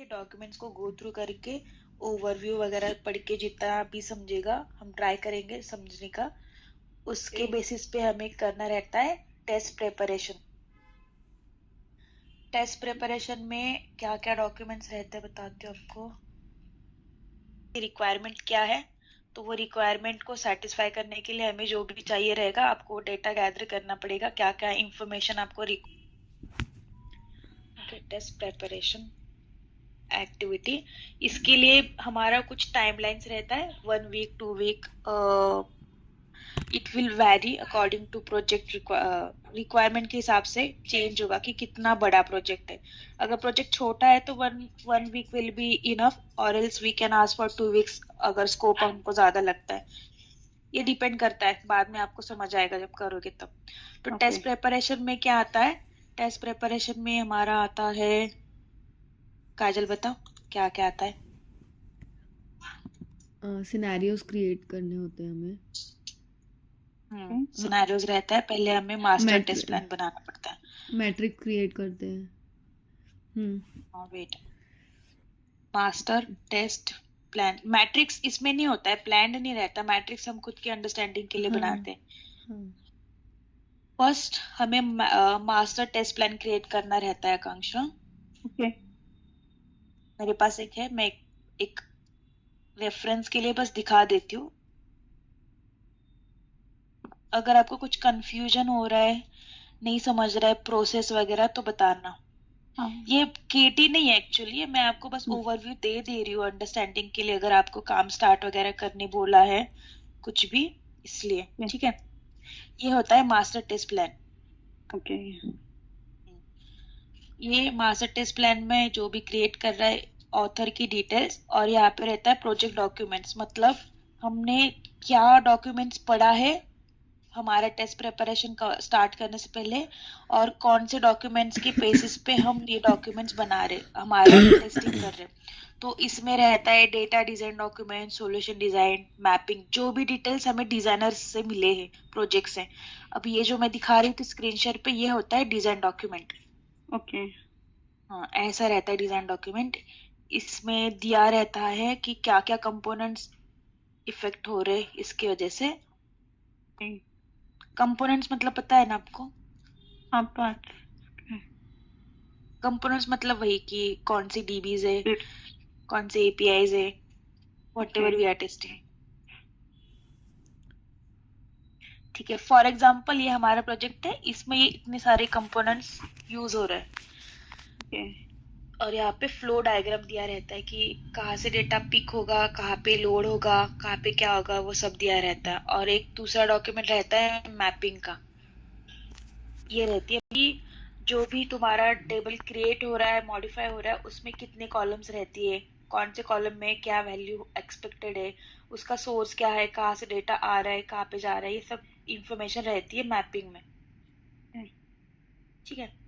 ये डॉक्यूमेंट्स को go through करके ओवरव्यू वगैरह पढ़ के जितना भी समझेगा हम ट्राई करेंगे समझने का। उसके बेसिस पे हमें करना रहता है टेस्ट प्रिपरेशन। टेस्ट प्रिपरेशन में क्या क्या डॉक्यूमेंट्स रहते हैं बताती हूँ आपको। रिक्वायरमेंट क्या है, तो वो रिक्वायरमेंट को सेटिस्फाई करने के लिए हमें जो भी चाहिए रहेगा आपको डेटा गैदर करना पड़ेगा, क्या क्या इंफॉर्मेशन आपको टेस्ट प्रिपरेशन एक्टिविटी। इसके लिए हमारा कुछ टाइमलाइंस रहता है, 1 week 2 week, it will vary according to project requirement के हिसाब से चेंज होगा कि कितना बड़ा प्रोजेक्ट है। अगर प्रोजेक्ट छोटा है तो one week will be enough, और else we can ask for 2 weeks अगर स्कोप हमको ज्यादा लगता है। ये डिपेंड करता है, बाद में आपको समझ आएगा जब करोगे तब। तो टेस्ट प्रिपरेशन में क्या आता है, टेस्ट प्रिपरेशन में हमारा आता है, काजल बताओ क्या क्या आता है। सिनेरियोज क्रिएट करने होते हैं हमें। सिनेरियोज रहता है, पहले हमें मास्टर टेस्ट प्लान बनाना पड़ता है। मैट्रिक्स क्रिएट करते हैं। Wait, master test plan, matrix इसमें नहीं होता है, प्लान नहीं रहता। मैट्रिक्स हम खुद की अंडरस्टैंडिंग के लिए बनाते हैं। फर्स्ट हमें मास्टर टेस्ट प्लान क्रिएट करना रहता है आकांक्षा। मेरे पास एक है, मैं एक रेफरेंस के लिए बस दिखा देती हूँ। अगर आपको कुछ कंफ्यूजन हो रहा है, नहीं समझ रहा है प्रोसेस वगैरह, तो बताना। ये केटी नहीं है एक्चुअली, ये मैं आपको बस ओवरव्यू दे रही हूँ अंडरस्टैंडिंग के लिए, अगर आपको काम स्टार्ट वगैरह करने बोला है कुछ भी, इसलिए। ठीक है, ये होता है मास्टर टेस्ट प्लान। ये मास्टर टेस्ट प्लान में जो भी क्रिएट कर रहा है ऑथर की डिटेल्स, और यहाँ पे रहता है प्रोजेक्ट डॉक्यूमेंट्स, मतलब हमने क्या डॉक्यूमेंट्स पढ़ा है हमारा टेस्ट प्रिपरेशन स्टार्ट करने से पहले, और कौन से डॉक्यूमेंट्स के बेसिस पे हम ये डॉक्यूमेंट्स बना रहे, हमारा टेस्टिंग कर रहे। तो इसमें रहता है data design document, solution design, mapping, जो भी डिटेल्स हमें डिजाइनर से मिले हैं प्रोजेक्ट से। अब ये जो मैं दिखा रही थी स्क्रीनशॉट पे, ये होता है डिजाइन डॉक्यूमेंट। हाँ, ऐसा रहता है डिजाइन डॉक्यूमेंट। इसमें दिया रहता है कि क्या क्या कंपोनेंट्स इफेक्ट हो रहे इसकी वजह से। कंपोनेंट्स मतलब पता है ना आपको? कंपोनेंट्स मतलब वही कि कौन सी डीबीज है, कौन से एपीआईज है, व्हाटएवर वी आर टेस्टिंग। ठीक है, फॉर एग्जांपल ये हमारा प्रोजेक्ट है, इसमें ये इतने सारे कंपोनेंट्स यूज हो रहे हैं। और यहाँ पे फ्लो डायग्राम दिया रहता है कि कहाँ से डेटा पिक होगा, कहाँ पे लोड होगा, कहाँ पे क्या होगा, वो सब दिया रहता है। और एक दूसरा डॉक्यूमेंट रहता है मैपिंग का। ये रहती है कि जो भी तुम्हारा टेबल क्रिएट हो रहा है, मॉडिफाई हो रहा है, उसमें कितने कॉलम्स रहती है, कौन से कॉलम में क्या वैल्यू एक्सपेक्टेड है, उसका सोर्स क्या है, कहाँ से डेटा आ रहा है, कहाँ पे जा रहा है, ये सब इंफॉर्मेशन रहती है मैपिंग में। ठीक है,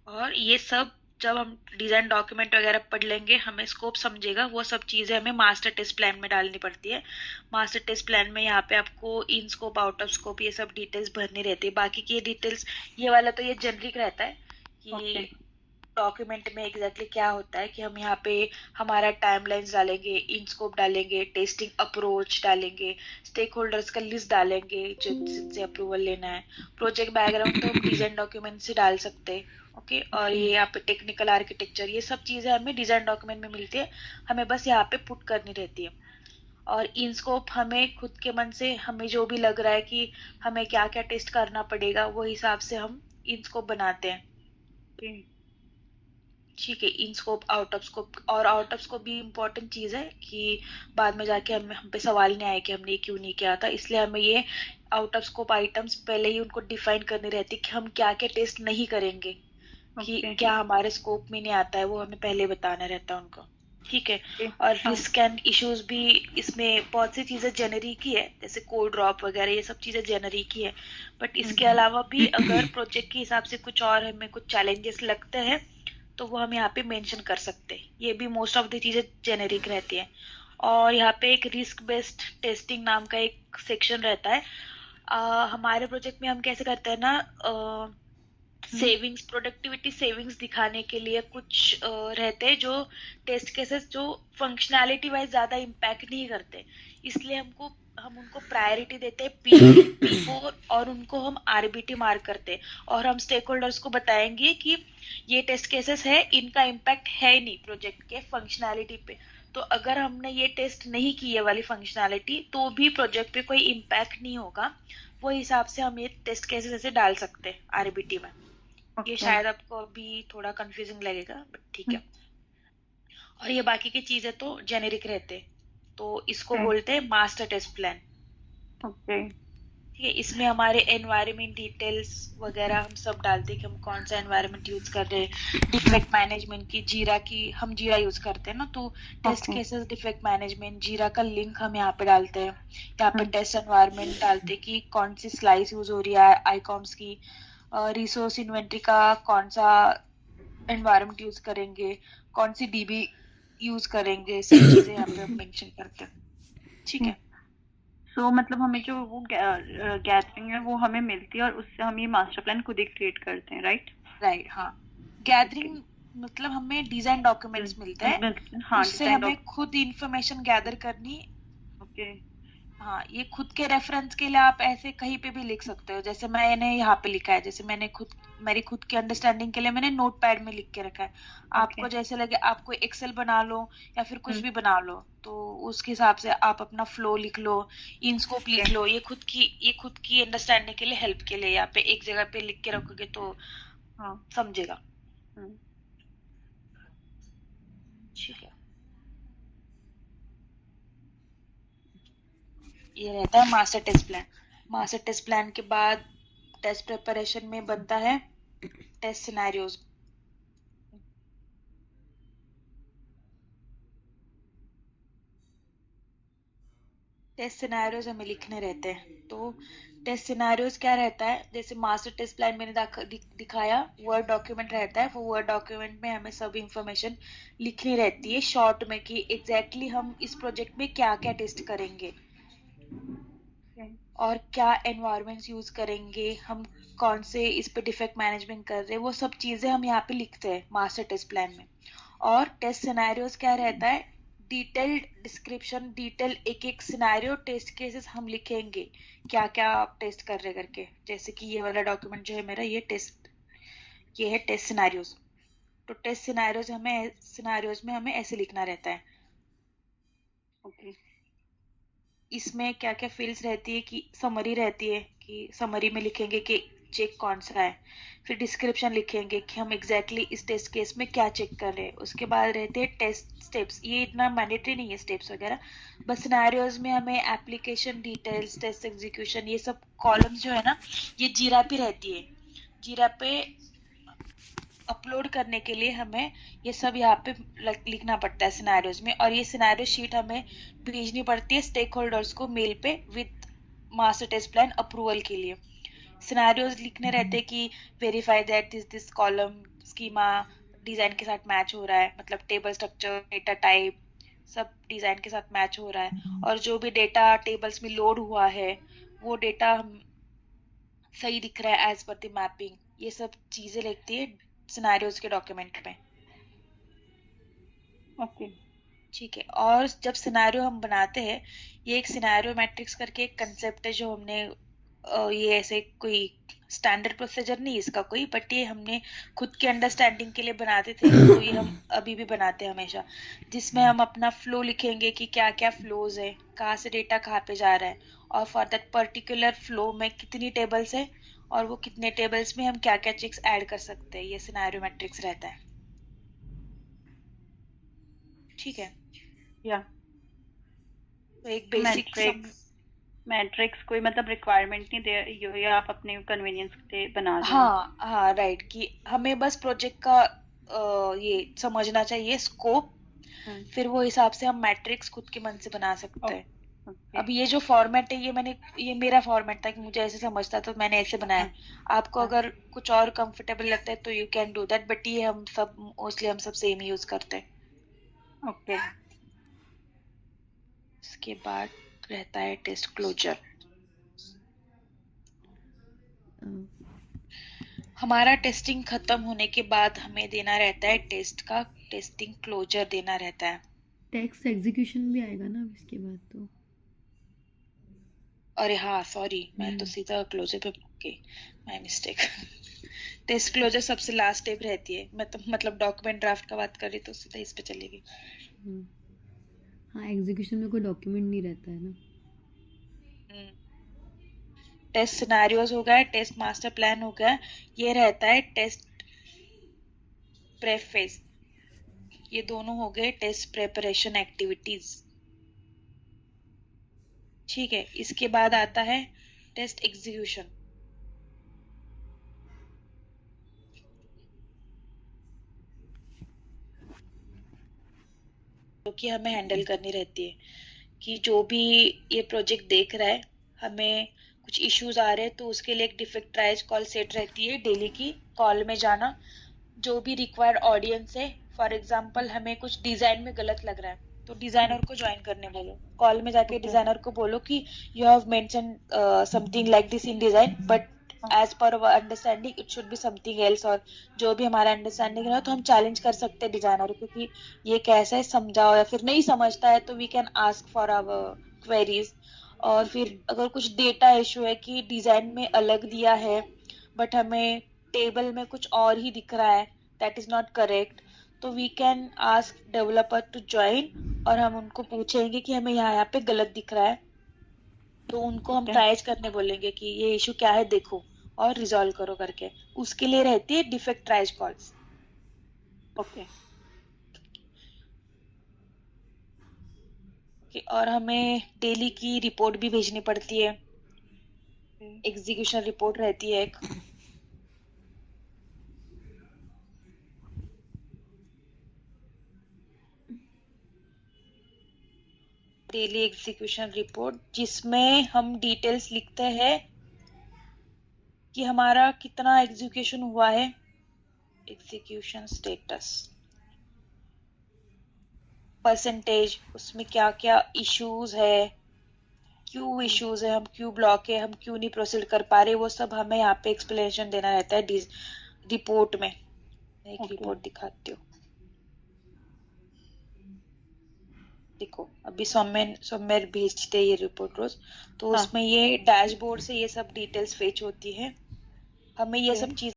और ये सब जब हम डिजाइन डॉक्यूमेंट वगैरह पढ़ लेंगे, हमें स्कोप समझेगा, वो सब चीजें हमें मास्टर टेस्ट प्लान में डालनी पड़ती है। मास्टर टेस्ट प्लान में यहाँ पे आपको in scope, out of scope, ये सब डिटेल्स भरनी रहती है। बाकी की ये डिटेल्स, ये वाला तो ये जेनरिक रहता है कि डॉक्यूमेंट में एग्जैक्टली क्या होता है, कि हम यहाँ पे हमारा टाइमलाइंस डालेंगे, इन स्कोप डालेंगे, टेस्टिंग अप्रोच डालेंगे, स्टेक होल्डर्स का लिस्ट डालेंगे जिनसे अप्रूवल लेना है, प्रोजेक्ट बैकग्राउंड तो हम डिजाइन डॉक्यूमेंट से डाल सकते हैं। ओके, और ये यहाँ पे टेक्निकल आर्किटेक्चर, ये सब चीजें हमें डिजाइन डॉक्यूमेंट में मिलती है, हमें बस यहाँ पे पुट करनी रहती है। और इन स्कोप हमें खुद के मन से, हमें जो भी लग रहा है कि हमें क्या क्या टेस्ट करना पड़ेगा, वो हिसाब से हम इन स्कोप बनाते हैं। ठीक है, in scope, out of scope. और आउट ऑफ स्कोप भी इम्पोर्टेंट चीज है कि बाद में जाके हम पे सवाल नहीं आए कि हमने ये क्यों नहीं किया था, इसलिए हमें ये आउट ऑफ स्कोप आइटम्स पहले ही उनको डिफाइन करनी रहती है कि हम क्या क्या टेस्ट नहीं करेंगे, कि क्या हमारे स्कोप में नहीं आता है, वो हमें पहले बताना रहता है उनको। ठीक है, और रिस्क एंड इश्यूज भी इसमें बहुत सी चीजें जेनरिक ही है, जैसे कोड ड्रॉप वगैरह, ये सब चीजें जेनरिक ही है। बट इसके अलावा भी अगर प्रोजेक्ट के हिसाब से कुछ और हमें कुछ चैलेंजेस लगते हैं, तो वो हम यहाँ पे मेंशन कर सकते हैं। ये भी मोस्ट ऑफ द चीजें जेनेरिक रहती है। और यहाँ पे एक रिस्क बेस्ड टेस्टिंग नाम का एक सेक्शन रहता है। हमारे प्रोजेक्ट में हम कैसे करते हैं ना, सेविंग्स, प्रोडक्टिविटी सेविंग्स दिखाने के लिए कुछ रहते हैं जो टेस्ट केसेस जो फंक्शनैलिटी वाइज ज्यादा इम्पैक्ट नहीं करते, इसलिए हम उनको प्रायोरिटी देते हैं P3 P4, और उनको हम आरबीटी मार्क करते हैं, और हम स्टेक होल्डर्स को बताएंगे कि ये टेस्ट केसेस है, इनका इम्पैक्ट है ही नहीं प्रोजेक्ट के फंक्शनैलिटी पे। तो अगर हमने ये टेस्ट नहीं की ये वाली फंक्शनैलिटी तो भी प्रोजेक्ट पे कोई इम्पैक्ट नहीं होगा। वो हिसाब से हम ये टेस्ट केसेस ऐसे डाल सकते हैं आरबीटी में। ये ओके। शायद आपको अभी थोड़ा कंफ्यूजिंग लगेगा, बट ठीक है। और ये बाकी की चीजें तो जेनेरिक रहते, तो इसको बोलते हैं मास्टर टेस्ट प्लान। ओके। ठीक है, इसमें हमारे एनवायरनमेंट डिटेल्स वगैरह हम सब डालते हैं कि हम कौन सा एनवायरनमेंट यूज कर रहे हैं, डिफेक्ट मैनेजमेंट की हम जीरा यूज करते हैं ना, तो टेस्ट केसेस, डिफेक्ट मैनेजमेंट, जीरा का लिंक हम यहाँ पे डालते हैं। यहाँ पे टेस्ट एनवायरनमेंट डालते हैं कि कौन सी स्लाइस यूज हो रही है आईकॉम्स की, रिसोर्स इन्वेंट्री का कौन सा एनवायरनमेंट यूज करेंगे, कौन सी डीबी यूज करेंगे, सब चीजें यहाँ पे हम मेंशन करते हैं। ठीक है। सो मतलब हमें जो वो गैदरिंग है वो हमें मिलती है और उससे हम ये मास्टर प्लान खुद ही क्रिएट करते हैं, राइट? राइट, हाँ। गैदरिंग मतलब हमें डिजाइन डॉक्यूमेंट्स मिलते हैं, हाँ, उससे हमें खुद इंफॉर्मेशन गैदर करनी। ओके। हाँ, ये खुद के रेफरेंस के लिए आप ऐसे कहीं पे भी लिख सकते हो, जैसे मैंने यहाँ पे लिखा है, जैसे मेरी खुद की अंडरस्टैंडिंग के लिए मैंने नोटपैड में लिख के रखा है। आपको जैसे लगे, आप कोई एक्सेल बना लो या फिर कुछ भी बना लो, तो उसके हिसाब से आप अपना फ्लो लिख लो, इनस्कोप लिख लो। ये खुद की अंडरस्टैंडिंग के लिए, हेल्प के लिए यहाँ पे एक जगह पे लिख के रखोगे तो समझेगा। ठीक है, ये रहता है master test plan. Master test plan के बाद टेस्ट प्रिपरेशन में बनता है टेस्ट सिनेरियोज। टेस्ट सिनेरियोज हमें लिखने रहते हैं, तो टेस्ट सिनेरियोज क्या रहता है, जैसे मास्टर टेस्ट प्लान मैंने दिखाया, वर्ड डॉक्यूमेंट रहता है, वो वर्ड डॉक्यूमेंट में हमें सब इंफॉर्मेशन लिखनी रहती है शॉर्ट में कि एग्जैक्टली हम इस प्रोजेक्ट में क्या क्या टेस्ट करेंगे और क्या एनवायरमेंट्स यूज करेंगे, हम कौन से इस पे डिफेक्ट मैनेजमेंट कर रहे हैं, वो सब चीजें हम यहाँ पे लिखते हैं मास्टर टेस्ट प्लान में। और टेस्ट सिनेरियोज क्या रहता है, डिटेल्ड डिस्क्रिप्शन, डिटेल एक एक सिनेरियो टेस्ट केसेस हम लिखेंगे, क्या क्या आप टेस्ट कर रहे करके। जैसे कि ये वाला डॉक्यूमेंट जो है मेरा, ये है टेस्ट सिनेरियोज। तो टेस्ट सिनेरियोज में हमें ऐसे लिखना रहता है। ओके। इसमें क्या क्या फील्ड्स रहती है कि समरी रहती है, कि समरी में लिखेंगे कि चेक कौन सा है, फिर डिस्क्रिप्शन लिखेंगे कि हम एग्जैक्टली इस टेस्ट केस में क्या चेक कर रहे हैं। उसके बाद रहते हैं टेस्ट स्टेप्स, ये इतना मैंडेटरी नहीं है स्टेप्स वगैरह, बस सिनेरियोज में हमें एप्लीकेशन डिटेल्स, टेस्ट एग्जीक्यूशन, ये सब कॉलम्स जो है ना, ये जीरा पे रहती है। जीरा पे अपलोड करने के लिए हमें ये सब यहाँ पे लिखना पड़ता है सिनेरियोज में, और ये सिनेरियो शीट हमें भेजनी पड़ती है स्टेक होल्डर्स को मेल पे with master test plan approval के लिए। सिनेरियोज लिखने रहते हैं कि verify that this column schema design के साथ मैच हो रहा है, मतलब टेबल स्ट्रक्चर, डेटा टाइप सब डिजाइन के साथ मैच हो रहा है, और जो भी डेटा टेबल्स में लोड हुआ है वो डेटा सही दिख रहा है एज पर द मैपिंग। ये सब चीजें लिखती है सिनेरियोज के डॉक्यूमेंट में। ओके, ठीक है। और जब सिनेरियो हम बनाते हैं, ये एक सिनेरियो मैट्रिक्स करके एक कंसेप्ट है जो हमने ये ऐसे कोई स्टैंडर्ड प्रोसीजर नहीं इसका कोई, बट ये हमने खुद के अंडरस्टैंडिंग के लिए बनाते थे, तो ये हम अभी भी बनाते हैं हमेशा, जिसमें हम अपना फ्लो लिखेंगे कि क्या क्या फ्लोज है, कहाँ से डेटा कहाँ पे जा रहा है, और फॉर दैट पर्टिकुलर फ्लो में कितनी टेबल्स है, और वो कितने टेबल्स में हम क्या क्या चेक्स ऐड कर सकते हैं। ये सिनेरियो मैट्रिक्स रहता है। ठीक है, या तो एक बेसिक मैट्रिक्स कोई मतलब रिक्वायरमेंट नहीं दे, ये आप अपने कन्वीनियंस से बना रहे हो। हाँ राइट, कि हमें बस प्रोजेक्ट का ये समझना चाहिए स्कोप, फिर वो हिसाब से हम मैट्रिक्स खुद के मन से बना सकते हैं। अब ये जो फॉर्मेट है, ये मेरा फॉर्मेट था कि मुझे ऐसे समझता तो मैंने ऐसे बनाया। आपको अगर कुछ और कंफर्टेबल लगता है तो you can do that, but ये हम सब मोस्टली हम सब सेम यूज करते हैं। ओके। इसके बाद रहता है टेस्ट क्लोजर। हमारा टेस्टिंग खत्म होने के बाद हमें देना रहता है टेस्ट का टेस्टिंग क्लोजर देना रहता है। टेक्स्ट एग्जीक्यूशन भी आएगा ना अब इसके बाद तो। अरे हाँ सॉरी, मैं तो सीधा क्लोजर पे गई, माय मिस्टेक। टेस्ट क्लोजर सबसे लास्ट स्टेप रहती है, मैं तो मतलब डॉक्यूमेंट ड्राफ्ट का बात कर रही तो सीधा इस पे चलेगी। हाँ, एग्जीक्यूशन में कोई डॉक्यूमेंट नहीं रहता है ना। टेस्ट सिनेरियोज हो गया, टेस्ट मास्टर प्लान हो गया, ये रहता है टेस्ट प्रेप फेज। ये दोनों हो गए टेस्ट प्रेपरेशन एक्टिविटीज। ठीक है, इसके बाद आता है टेस्ट एग्जीक्यूशन। जो कि हमें हैंडल करनी रहती है कि जो भी ये प्रोजेक्ट देख रहा है, हमें कुछ इश्यूज आ रहे हैं तो उसके लिए एक डिफेक्ट ट्राइज कॉल सेट रहती है डेली की। कॉल में जाना, जो भी रिक्वायर्ड ऑडियंस है, फॉर एग्जांपल हमें कुछ डिजाइन में गलत लग रहा है तो डिजाइनर को ज्वाइन करने बोलो। कॉल में जाके डिजाइनर को बोलो कि you have mention something like this in design but as per our understanding it should be something else, और जो भी हमारा अंडरस्टैंडिंग है तो हम चैलेंज कर सकते हैं डिजाइनर को कि ये कैसा है समझाओ, या फिर नहीं समझता है तो we can ask for our queries. और फिर अगर कुछ डेटा इशू है कि डिजाइन में अलग दिया है बट हमें टेबल में कुछ और ही दिख रहा है, दैट इज नॉट करेक्ट, तो we can ask developer to join और हम उनको पूछेंगे कि हमें यहाँ पे गलत दिख रहा है, तो उनको हम ट्राइज करने बोलेंगे कि ये इशू क्या है देखो और रिजॉल्व करो करके। उसके लिए रहती है डिफेक्ट ट्राइज कॉल्स। ओके। और हमें डेली की रिपोर्ट भी भेजनी पड़ती है, एग्जीक्यूशन रिपोर्ट रहती है एक। डेली एग्जीक्यूशन रिपोर्ट जिसमें हम डिटेल्स लिखते हैं कि हमारा कितना एग्जीक्यूशन हुआ है, एग्जीक्यूशन स्टेटस परसेंटेज, उसमें क्या क्या इश्यूज है, क्यों इश्यूज है, हम क्यों ब्लॉक है, हम क्यों नहीं प्रोसीड कर पा रहे, वो सब हमें यहाँ पे एक्सप्लेनेशन देना रहता है रिपोर्ट में। एक रिपोर्ट दिखाती हूँ, देखो अभी सौम्य भेजते हैं ये रिपोर्ट रोज, तो उसमें ये डैशबोर्ड से ये सब डिटेल्स फेच होती है, हमें ये सब चीज